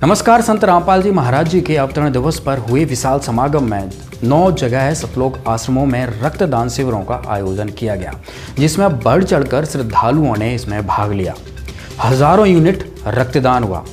नमस्कार। संत रामपाल जी महाराज जी के अवतरण दिवस पर हुए विशाल समागम में 9 जगह सतलोक आश्रमों में रक्तदान शिविरों का आयोजन किया गया, जिसमें बढ़ चढ़कर श्रद्धालुओं ने इसमें भाग लिया। हजारों यूनिट रक्तदान हुआ।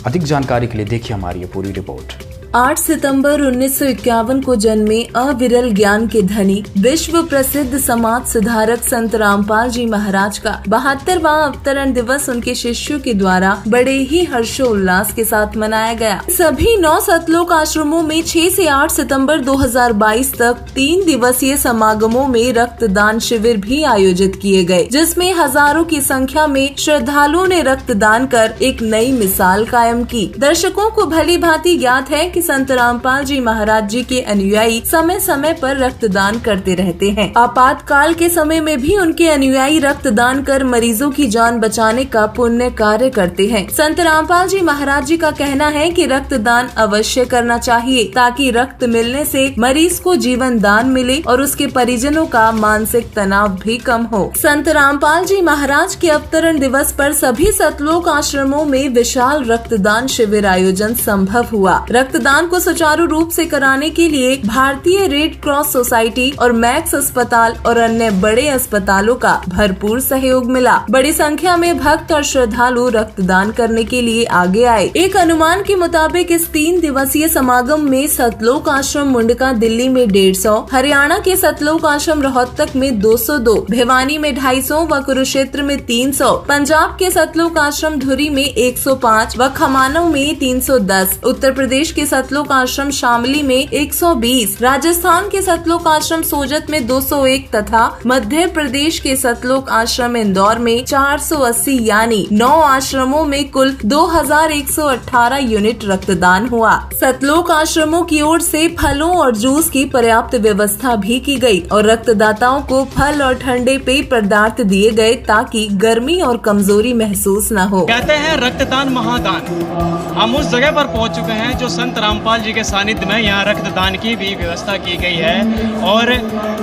अधिक जानकारी के लिए देखिए हमारी ये पूरी रिपोर्ट। 8 सितंबर 1951 को जन्मे अविरल ज्ञान के धनी विश्व प्रसिद्ध समाज सुधारक संत रामपाल जी महाराज का 72वां अवतरण दिवस उनके शिष्यों के द्वारा बड़े ही हर्षोल्लास के साथ मनाया गया। सभी 9 सतलोक आश्रमों में 6 से 8 सितंबर 2022 तक 3 दिवसीय समागमों में रक्तदान शिविर भी आयोजित किए गए, जिसमें हजारों की संख्या में श्रद्धालुओं ने रक्तदान कर एक नई मिसाल कायम की। दर्शकों को भली भांति ज्ञात है कि संत रामपाल जी महाराज जी के अनुयायी समय समय पर रक्तदान करते रहते हैं। आपातकाल के समय में भी उनके अनुयायी रक्तदान कर मरीजों की जान बचाने का पुण्य कार्य करते हैं। संत रामपाल जी महाराज जी का कहना है कि रक्तदान अवश्य करना चाहिए, ताकि रक्त मिलने से मरीज को जीवन दान मिले और उसके परिजनों का मानसिक तनाव भी कम हो। संत रामपाल जी महाराज के अवतरण दिवस पर सभी सतलोक आश्रमों में विशाल रक्तदान शिविर आयोजन संभव हुआ। रक्तदान को सुचारू रूप से कराने के लिए भारतीय रेड क्रॉस सोसाइटी और मैक्स अस्पताल और अन्य बड़े अस्पतालों का भरपूर सहयोग मिला। बड़ी संख्या में भक्त और श्रद्धालु रक्तदान करने के लिए आगे आए। एक अनुमान के मुताबिक इस 3 दिवसीय समागम में सतलोक आश्रम मुंडका दिल्ली में 150, हरियाणा के सतलोक आश्रम रोहतक में 202, भिवानी में 250 व कुरुक्षेत्र में 300, पंजाब के सतलोक आश्रम धुरी में 105 व खमानों में 310, उत्तर प्रदेश के सतलोक आश्रम शामली में 120, राजस्थान के सतलोक आश्रम सोजत में 201 तथा मध्य प्रदेश के सतलोक आश्रम इंदौर में 480 यानी 9 आश्रमों में कुल 2118 यूनिट रक्तदान हुआ। सतलोक आश्रमों की ओर से फलों और जूस की पर्याप्त व्यवस्था भी की गई और रक्तदाताओं को फल और ठंडे पेय पदार्थ दिए गए, ताकि गर्मी और कमजोरी महसूस न हो। कहते हैं रक्तदान महादान। हम उस जगह पर पहुंच चुके हैं जो संत रामपाल जी के सानिध्य में यहाँ रक्तदान की भी व्यवस्था की गई है और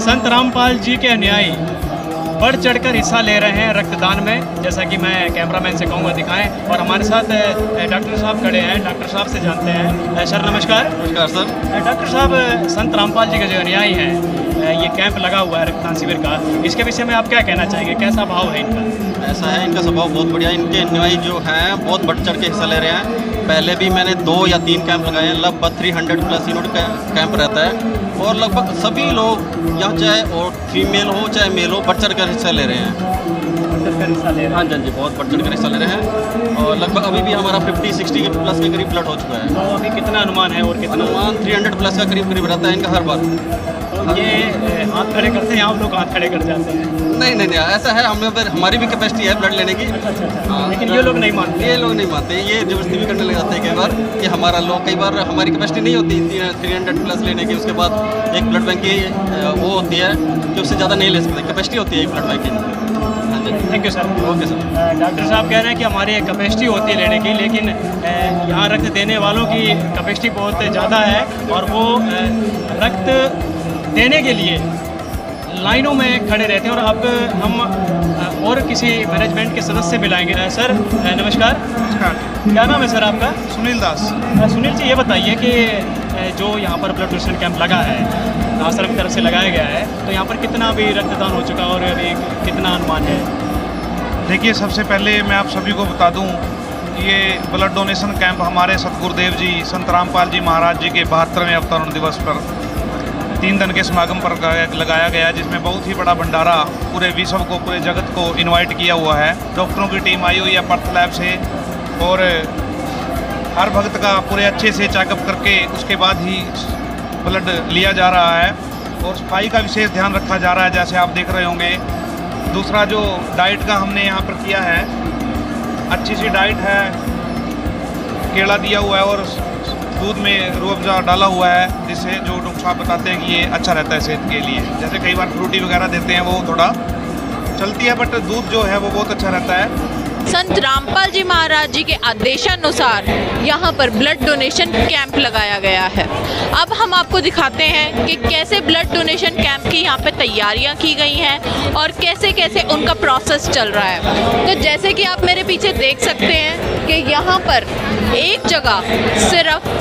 संत रामपाल जी के अनुयायी बढ़ चढ़कर हिस्सा ले रहे हैं रक्तदान में। जैसा कि मैं कैमरामैन से कहूँगा दिखाएं, और हमारे साथ डॉक्टर साहब खड़े हैं। डॉक्टर साहब से जानते हैं। सर नमस्कार। नमस्कार सर। डॉक्टर साहब, संत रामपाल जी के जो अनुयायी हैं, ये कैंप लगा हुआ है रक्तदान शिविर का, इसके विषय में आप क्या कहना चाहेंगे? कैसा भाव है इनका? ऐसा है, इनका स्वभाव बहुत बढ़िया। इनके अनुयायी जो हैं बहुत बढ़ चढ़ के हिस्सा ले रहे हैं। पहले भी मैंने 2 या 3 कैंप लगाए हैं। लगभग 300+ यूनिट का कैंप रहता है और लगभग सभी लोग यहाँ, चाहे और फीमेल हो चाहे मेल हो, बढ़ चढ़ कर हिस्सा ले रहे हैं। हाँ जी, बहुत बढ़ चढ़ कर हिस्सा ले रहे हैं और लगभग अभी भी हमारा 50-60+ के करीब ब्लड हो चुका है। तो अभी कितना अनुमान है? और कितना अनुमान 300+ का करीब रहता है इनका हर बार। ये हाथ खड़े करते हैं, आप लोग हाथ खड़े कर जाते हैं? नहीं, ऐसा है, हमारी भी कैपेसिटी है ब्लड लेने की। हाँ, लेकिन ये लोग नहीं मानते। ये लोग नहीं मानते, ये जबरदस्ती भी करने लग जाते हैं कई बार कि हमारा लोग, कई बार हमारी कैपेसिटी नहीं होती 300+ लेने की। उसके बाद एक ब्लड बैंक की वो होती है कि उससे ज़्यादा नहीं ले सकते, कैपेसिटी होती है एक ब्लड बैंक की। Thank you sir. Okay sir. Doctor साहब कह रहे हैं कि हमारी कैपेसिटी होती है लेने की, लेकिन यहाँ रक्त देने वालों की कैपेसिटी बहुत ज़्यादा है और वो रक्त देने के लिए लाइनों में खड़े रहते हैं। और अब हम और किसी मैनेजमेंट के सदस्य मिलाएंगे। सर नमस्कार। क्या नाम है सर आपका? सुनील दास। सुनील जी, ये बताइए कि जो यहाँ पर ब्लड डोनेशन कैंप लगा है, आश्रम की तरफ से लगाया गया है, तो यहाँ पर कितना भी रक्तदान हो चुका और अभी कितना अनुमान है? देखिए, सबसे पहले मैं आप सभी को बता दूं, ये ब्लड डोनेशन कैंप हमारे सतगुरुदेव जी संत रामपाल जी महाराज जी के 72वें अवतरण दिवस पर 3 दिन के समागम पर लगाया गया, जिसमें बहुत ही बड़ा भंडारा पूरे विश्व को, पूरे जगत को इनवाइट किया हुआ है। डॉक्टरों की टीम आई हुई है पर्थ लैब से और हर भक्त का पूरे अच्छे से चेकअप करके उसके बाद ही ब्लड लिया जा रहा है और सफाई का विशेष ध्यान रखा जा रहा है, जैसे आप देख रहे होंगे। दूसरा, जो डाइट का हमने यहाँ पर किया है, अच्छी सी डाइट है, केला दिया हुआ है और दूध में रूह अफ़ज़ा डाला हुआ है, जिससे जो डॉक्टर साहब बताते हैं कि ये अच्छा रहता है सेहत के लिए। जैसे कई बार फ्रूटी वगैरह देते हैं, वो थोड़ा चलती है, बट दूध जो है वो बहुत अच्छा रहता है। संत रामपाल जी महाराज जी के आदेशानुसार यहाँ पर ब्लड डोनेशन कैंप लगाया गया है। अब हम आपको दिखाते हैं कि कैसे ब्लड डोनेशन कैंप की यहाँ पे तैयारियाँ की गई हैं और कैसे कैसे उनका प्रोसेस चल रहा है। तो जैसे कि आप मेरे पीछे देख सकते हैं कि यहाँ पर एक जगह सिर्फ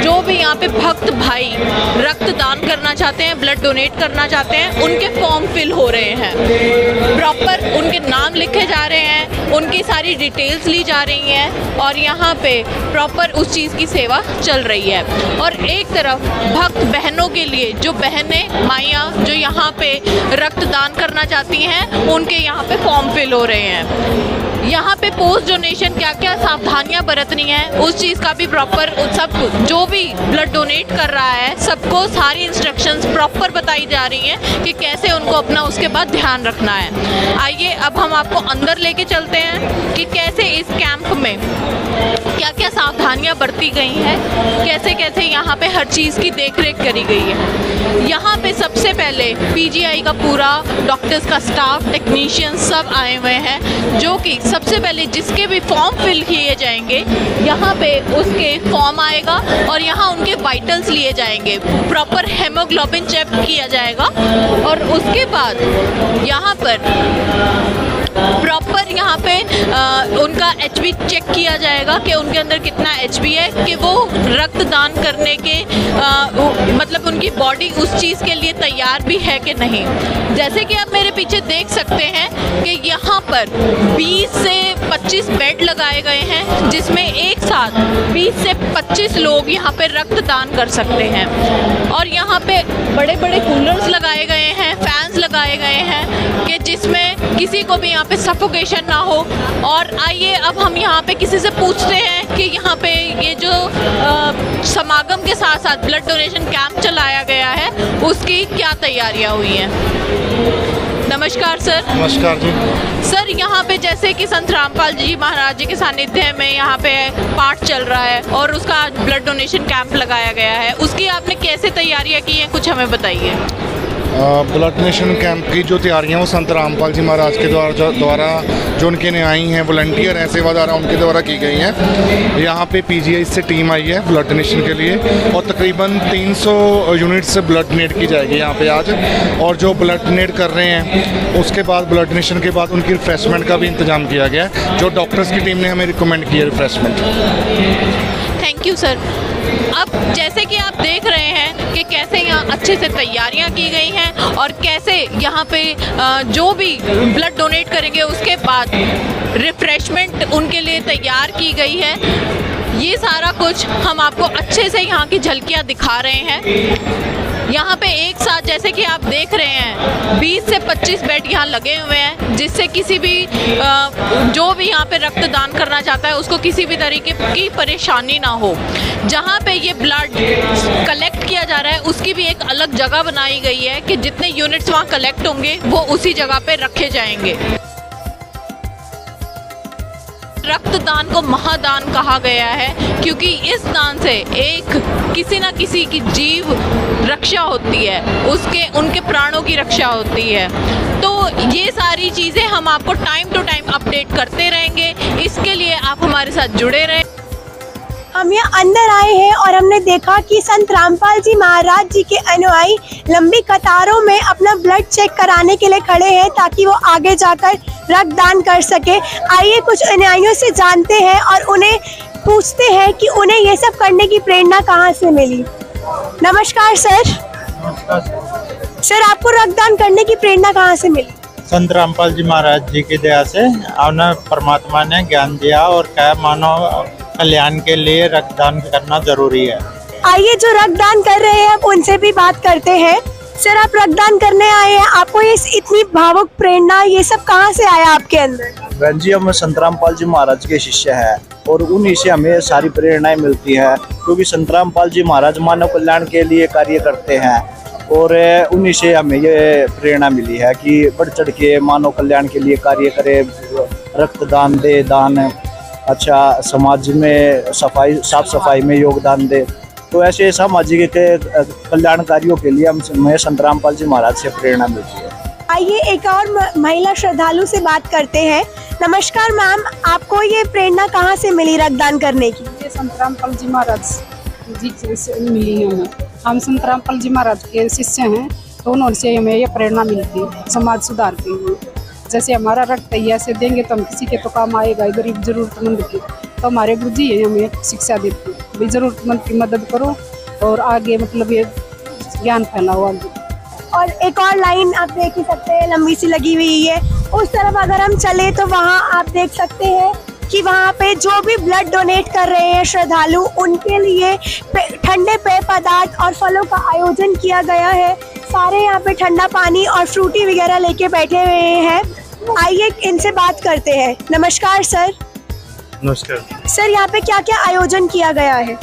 जो भी यहाँ पे भक्त भाई रक्तदान करना चाहते हैं, ब्लड डोनेट करना चाहते हैं, उनके फॉर्म फिल हो रहे हैं। प्रॉपर उनके नाम लिखे जा रहे हैं, उनकी सारी डिटेल्स ली जा रही हैं और यहाँ पे प्रॉपर उस चीज़ की सेवा चल रही है। और एक तरफ भक्त बहनों के लिए, जो बहनें माइयाँ जो यहाँ पे रक्तदान करना चाहती हैं, उनके यहाँ पे फॉर्म फिल हो रहे हैं। यहाँ पे पोस्ट डोनेशन क्या क्या सावधानियाँ बरतनी है, उस चीज़ का भी प्रॉपर सब जो भी ब्लड डोनेट कर रहा है सबको सारी इंस्ट्रक्शंस प्रॉपर बताई जा रही हैं कि कैसे उनको अपना उसके बाद ध्यान रखना है। आइए अब हम आपको अंदर लेके चलते हैं कि कैसे इस कैंप में क्या क्या सावधानियाँ बरती गई हैं, कैसे कैसे यहाँ पे हर चीज़ की देखरेख करी गई है। यहाँ पे सबसे पहले पीजीआई का पूरा डॉक्टर्स का स्टाफ, टेक्नीशियंस सब आए हुए हैं, जो कि सबसे पहले जिसके भी फॉर्म फिल किए जाएंगे यहाँ पे उसके फॉर्म आएगा और यहाँ उनके वाइटल्स लिए जाएंगे, प्रॉपर हेमोग्लोबिन चेक किया जाएगा और उसके बाद यहाँ पर प्रॉपर यहाँ पे उनका HB चेक किया जाएगा कि उनके अंदर कितना HB है, कि वो रक्तदान करने के मतलब उनकी बॉडी उस चीज़ के लिए तैयार भी है कि नहीं। जैसे कि आप मेरे पीछे देख सकते हैं कि यहाँ पर 20 से 25 बेड लगाए गए हैं, जिसमें एक साथ 20 से 25 लोग यहाँ पे रक्तदान कर सकते हैं। और यहाँ पे बड़े बड़े कूलर्स लगाए गए हैं, फैंस लगाए गए हैं कि जिसमें किसी को भी यहाँ पे सफोकेशन ना हो। और आइए अब हम यहाँ पे किसी से पूछते हैं कि यहाँ पे ये जो समागम के साथ साथ ब्लड डोनेशन कैंप चलाया गया है उसकी क्या तैयारियाँ हुई हैं। नमस्कार सर। नमस्कार जी। सर यहाँ पे जैसे कि संत रामपाल जी महाराज जी के सानिध्य में यहाँ पे पाठ चल रहा है और उसका ब्लड डोनेशन कैंप लगाया गया है, उसकी आपने कैसे तैयारियाँ की हैं, कुछ हमें बताइए। ब्लड डोनेशन कैंप की जो तैयारियां वो संत रामपाल जी महाराज के द्वारा जो उनके न्यायी हैं, वॉलंटियर हैं, सेवादार उनके द्वारा की गई हैं। यहाँ पे पीजीआई से टीम आई है ब्लड डोनेशन के लिए और तकरीबन 300 यूनिट से ब्लड डोनेट की जाएगी यहाँ पे आज। और जो ब्लड डोनेट कर रहे हैं उसके बाद ब्लड डोनेशन के बाद उनकी रिफ्रेशमेंट का भी इंतजाम किया गया है, जो डॉक्टर्स की टीम ने हमें रिकमेंड किया रिफ्रेशमेंट। Thank you sir. अब जैसे कि आप देख रहे हैं कि कैसे यहाँ अच्छे से तैयारियाँ की गई हैं और कैसे यहाँ पे जो भी ब्लड डोनेट करेंगे उसके बाद रिफ्रेशमेंट उनके लिए तैयार की गई है। ये सारा कुछ हम आपको अच्छे से यहाँ की झलकियाँ दिखा रहे हैं। यहाँ पे एक साथ जैसे कि आप देख रहे हैं 20 से 25 बेड यहाँ लगे हुए हैं, जिससे किसी भी जो भी यहाँ पे रक्तदान करना चाहता है उसको किसी भी तरीके की परेशानी ना हो। जहाँ पे ये ब्लड कलेक्ट किया जा रहा है उसकी भी एक अलग जगह बनाई गई है कि जितने यूनिट्स वहाँ कलेक्ट होंगे वो उसी जगह पे रखे जाएंगे। रक्तदान को महादान कहा गया है क्योंकि इस दान से एक किसी न किसी की जीव रक्षा होती है, उनके प्राणों की रक्षा होती है। तो ये सारी चीज़ें हम आपको टाइम टू टाइम अपडेट करते रहेंगे, इसके लिए आप हमारे साथ जुड़े रहें। हम यहाँ अंदर आए हैं और हमने देखा कि संत रामपाल जी महाराज जी के अनुयायी लंबी कतारों में अपना ब्लड चेक कराने के लिए खड़े हैं ताकि वो आगे जाकर रक्तदान कर सके। आइए कुछ अनुयायियों से जानते हैं और उन्हें पूछते हैं कि उन्हें ये सब करने की प्रेरणा कहाँ से मिली। नमस्कार सर। सर, आपको रक्तदान करने की प्रेरणा कहाँ से मिली? संत रामपाल जी महाराज जी की दया से उन्हें परमात्मा ने ज्ञान दिया और क्या मानव कल्याण के लिए रक्तदान करना जरूरी है। आइए जो रक्तदान कर रहे हैं उनसे भी बात करते हैं। सर, आप रक्तदान करने आए हैं, आपको ये इतनी भावुक प्रेरणा ये सब कहाँ से आया आपके अंदर? बहन जी, हम संत रामपाल जी महाराज के शिष्य हैं और उन्हीं से हमें सारी प्रेरणाएं मिलती है, क्योंकि संत रामपाल जी महाराज मानव कल्याण के लिए कार्य करते हैं और उन्हीं से हमें ये प्रेरणा मिली है कि बढ़ चढ़ के मानव कल्याण के लिए कार्य करे, रक्तदान दे, दान अच्छा समाज में साफ सफाई में योगदान दे। तो ऐसे सामाजिक कल्याण कार्यों के लिए हमें संत रामपाल जी महाराज से प्रेरणा मिलती है। आइए एक और महिला श्रद्धालु से बात करते हैं। नमस्कार मैम, आपको ये प्रेरणा कहाँ से मिली रक्तदान करने की? ये संत रामपाल जी महाराज जी से मिली है हमें। हम संत रामपाल जी महाराज के शिष्य हैं, तो उनसे हमें ये प्रेरणा मिलती है समाज सुधार के लिए। जैसे हमारा रक्त ऐसे देंगे तो हम किसी के तो काम आएगा, गरीब जरूरतमंद के। तो हमारे गुरु जी हमें शिक्षा देते हैं भाई जरूरतमंद की मदद करो और आगे मतलब ये ज्ञान फैलाओ आगे। और एक और लाइन आप देख ही सकते हैं, लंबी सी लगी हुई है। उस तरफ अगर हम चले तो वहाँ आप देख सकते हैं कि वहाँ पे जो भी ब्लड डोनेट कर रहे हैं श्रद्धालु, उनके लिए ठंडे पेय पदार्थ और फलों का आयोजन किया गया है। सारे यहाँ पे ठंडा पानी और फ्रूटी वगैरह लेके बैठे हुए हैं। आइए इनसे बात करते हैं। नमस्कार सर। नमस्कार सर, यहाँ पे क्या क्या आयोजन किया गया है?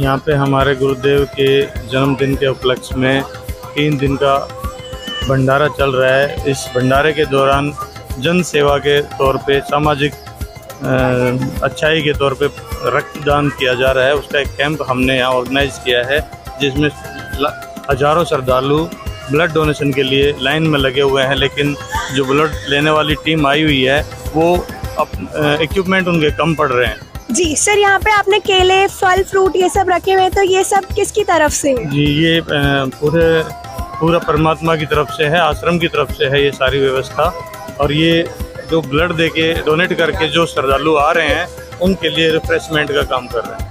यहाँ पे हमारे गुरुदेव के जन्मदिन के उपलक्ष्य में 3 दिन का भंडारा चल रहा है। इस भंडारे के दौरान जन सेवा के तौर पे, सामाजिक अच्छाई के तौर पे रक्तदान किया जा रहा है। उसका एक कैंप हमने यहाँ ऑर्गेनाइज किया है, जिसमें हजारों श्रद्धालु ब्लड डोनेशन के लिए लाइन में लगे हुए हैं। लेकिन जो ब्लड लेने वाली टीम आई हुई है वो इक्विपमेंट उनके कम पड़ रहे हैं। जी सर, यहाँ पे आपने केले, फल, फ्रूट ये सब रखे हुए हैं, तो ये सब किसकी तरफ से है? जी, ये पूरा परमात्मा की तरफ से है, आश्रम की तरफ से है ये सारी व्यवस्था। और ये जो ब्लड देके डोनेट करके जो श्रद्धालु आ रहे हैं उनके लिए रिफ्रेशमेंट का काम कर रहे हैं।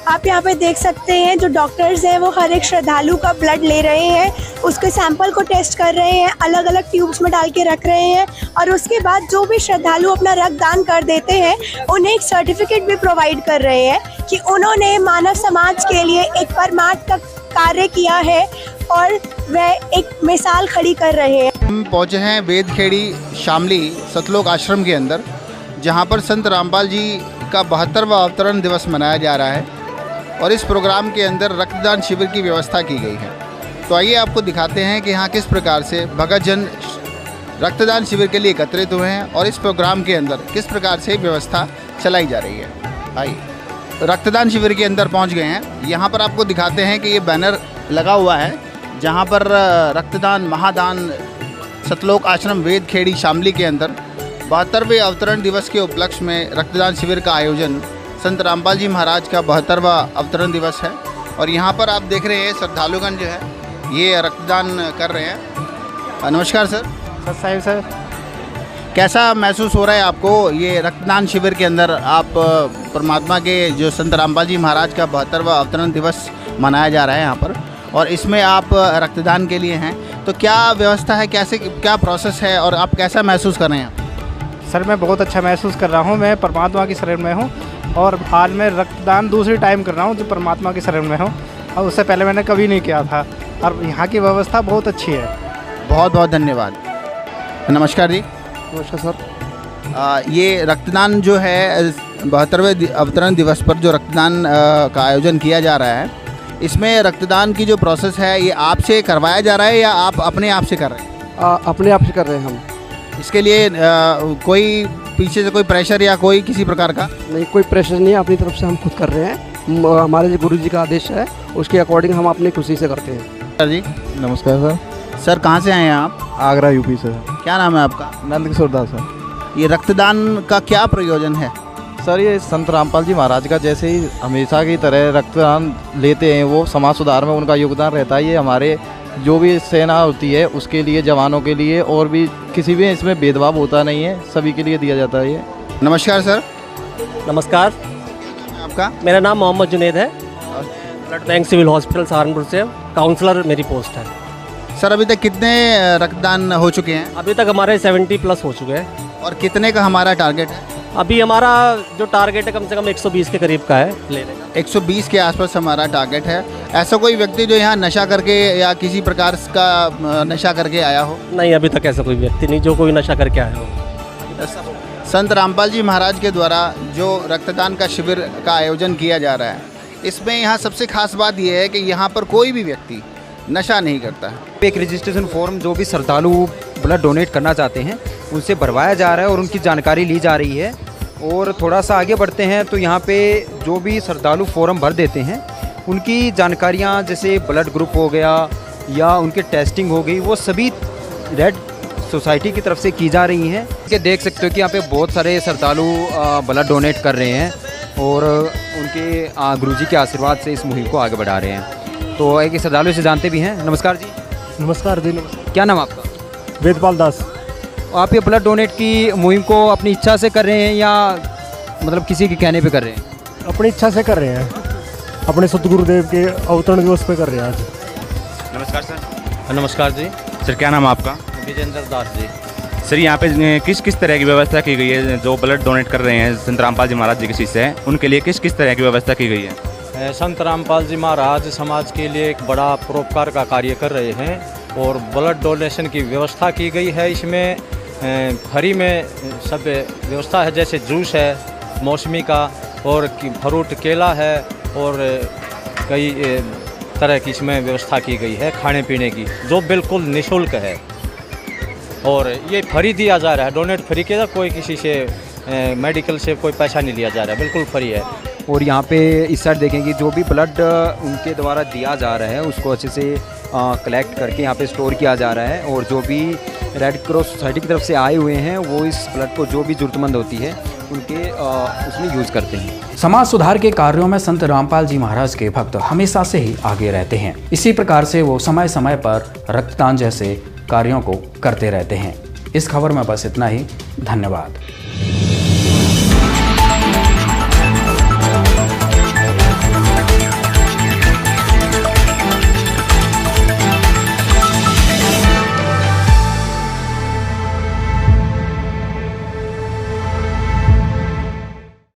आप यहाँ पे देख सकते हैं जो डॉक्टर्स हैं वो हर एक श्रद्धालु का ब्लड ले रहे हैं, उसके सैंपल को टेस्ट कर रहे हैं, अलग अलग ट्यूब्स में डाल के रख रहे हैं। और उसके बाद जो भी श्रद्धालु अपना रक्तदान कर देते हैं उन्हें एक सर्टिफिकेट भी प्रोवाइड कर रहे हैं कि उन्होंने मानव समाज के लिए एक परमार्थ का कार्य किया है और वह एक मिसाल खड़ी कर रहे हैं। हम पहुँचे हैं वेदखेड़ी शामली सतलोक आश्रम के अंदर, जहाँ पर संत रामपाल जी का 72वां अवतरण दिवस मनाया जा रहा है और इस प्रोग्राम के अंदर रक्तदान शिविर की व्यवस्था की गई है। तो आइए आपको दिखाते हैं कि यहाँ किस प्रकार से भक्तजन रक्तदान शिविर के लिए एकत्रित हुए हैं और इस प्रोग्राम के अंदर किस प्रकार से व्यवस्था चलाई जा रही है। आइए रक्तदान शिविर के अंदर पहुँच गए हैं। यहाँ पर आपको दिखाते हैं कि ये बैनर लगा हुआ है जहाँ पर रक्तदान महादान सतलोक आश्रम वेदखेड़ी शामली के अंदर 72वें अवतरण दिवस के उपलक्ष्य में रक्तदान शिविर का आयोजन संत रामपाल जी महाराज का 72वां अवतरण दिवस है। और यहाँ पर आप देख रहे हैं श्रद्धालुगण जो है ये रक्तदान कर रहे हैं। नमस्कार सर। साहिब सर, कैसा महसूस हो रहा है आपको ये रक्तदान शिविर के अंदर? आप परमात्मा के जो संत रामपाल जी महाराज का 72वां अवतरण दिवस मनाया जा रहा है यहाँ पर, और इसमें आप रक्तदान के लिए हैं, तो क्या व्यवस्था है, कैसे क्या प्रोसेस है और आप कैसा महसूस कर रहे हैं? सर मैं बहुत अच्छा महसूस कर रहा हूँ। मैं परमात्मा की शरण में हूँ और हाल में रक्तदान दूसरी टाइम कर रहा हूँ जो परमात्मा की शरण में हूँ, और उससे पहले मैंने कभी नहीं किया था और यहाँ की व्यवस्था बहुत अच्छी है। बहुत बहुत धन्यवाद। नमस्कार जी। नमस्कार सर। ये रक्तदान जो है 72वें अवतरण दिवस पर जो रक्तदान का आयोजन किया जा रहा है, इसमें रक्तदान की जो प्रोसेस है ये आपसे करवाया जा रहा है या आप अपने आप से कर रहे हैं? अपने आप से कर रहे हैं हम। इसके लिए कोई पीछे से कोई प्रेशर या कोई किसी प्रकार का? नहीं, कोई प्रेशर नहीं है, अपनी तरफ से हम खुद कर रहे हैं। हमारे जो गुरु जी का आदेश है उसके अकॉर्डिंग हम अपनी खुशी से करते हैं। सर जी नमस्कार सर। सर कहाँ से आए हैं आप? आगरा यूपी से। क्या नाम है आपका? नंद किशोर दास सर। ये रक्तदान का क्या प्रयोजन है? सर ये संत रामपाल जी महाराज का जैसे ही हमेशा की तरह रक्तदान लेते हैं, वो समाज सुधार में उनका योगदान रहता है। ये हमारे जो भी सेना होती है उसके लिए, जवानों के लिए, और भी किसी भी इसमें भेदभाव होता नहीं है, सभी के लिए दिया जाता है ये। नमस्कार सर। नमस्कार। आपका? मेरा नाम मोहम्मद जुनेद है, blood bank civil hospital Saharanpur से काउंसलर मेरी पोस्ट है। सर अभी तक कितने रक्तदान हो चुके हैं? अभी तक हमारे 70+ हो चुके हैं। और कितने का हमारा टारगेट है? अभी हमारा जो टारगेट है कम से कम 120 के करीब का है लेने का। 120 के आसपास हमारा टारगेट है। ऐसा कोई व्यक्ति जो यहाँ नशा करके या किसी प्रकार का नशा करके आया हो? नहीं, अभी तक ऐसा कोई व्यक्ति नहीं जो कोई नशा करके आया हो। संत रामपाल जी महाराज के द्वारा जो रक्तदान का शिविर का आयोजन किया जा रहा है, इसमें यहाँ सबसे खास बात यह है कि यहाँ पर कोई भी व्यक्ति नशा नहीं करता है। एक रजिस्ट्रेशन फॉर्म जो भी श्रद्धालु ब्लड डोनेट करना चाहते हैं उनसे भरवाया जा रहा है और उनकी जानकारी ली जा रही है। और थोड़ा सा आगे बढ़ते हैं तो यहाँ पे जो भी श्रद्धालु फॉर्म भर देते हैं उनकी जानकारियाँ, जैसे ब्लड ग्रुप हो गया या उनके टेस्टिंग हो गई, वो सभी रेड सोसाइटी की तरफ से की जा रही हैं। कि देख सकते हो कि यहाँ पे बहुत सारे श्रद्धालु ब्लड डोनेट कर रहे हैं और उनके गुरुजी के आशीर्वाद से इस मुहिम को आगे बढ़ा रहे हैं। तो एक श्रद्धालु से जानते भी हैं। नमस्कार जी। नमस्कार जी। नमस्कार। क्या नाम आपका? वेदपाल दास। आप ये ब्लड डोनेट की मुहिम को अपनी इच्छा से कर रहे हैं या मतलब किसी के कहने पे कर रहे हैं? अपनी इच्छा से कर रहे हैं, अपने सतगुरुदेव के अवतरण दिवस पे कर रहे हैं आज। नमस्कार सर। नमस्कार जी। सर क्या नाम आपका? विजेंद्र दास जी। सर यहाँ पे किस किस तरह की व्यवस्था की गई है? जो ब्लड डोनेट कर रहे हैं संत रामपाल जी महाराज जी के शिष्य हैं, उनके लिए किस किस तरह की व्यवस्था की गई है? संत रामपाल जी महाराज समाज के लिए एक बड़ा परोपकार का कार्य कर रहे हैं और ब्लड डोनेशन की व्यवस्था की गई है। इसमें फ्री में सब व्यवस्था है, जैसे जूस है मौसमी का और फ्रूट केला है और कई तरह की इसमें व्यवस्था की गई है खाने पीने की, जो बिल्कुल निःशुल्क है और ये फ्री दिया जा रहा है। डोनेट फ्री किया, कोई किसी से मेडिकल से कोई पैसा नहीं लिया जा रहा है, बिल्कुल फ्री है। और यहाँ पे इस साइड देखेंगे जो भी ब्लड उनके द्वारा दिया जा रहा है उसको अच्छे से कलेक्ट करके यहाँ पे स्टोर किया जा रहा है और जो भी रेड क्रॉस सोसाइटी की तरफ से आए हुए हैं वो इस ब्लड को जो भी ज़रूरतमंद होती है उनके उसमें यूज़ करते हैं। समाज सुधार के कार्यों में संत रामपाल जी महाराज के भक्त हमेशा से ही आगे रहते हैं। इसी प्रकार से वो समय समय पर रक्तदान जैसे कार्यों को करते रहते हैं। इस खबर में बस इतना ही। धन्यवाद।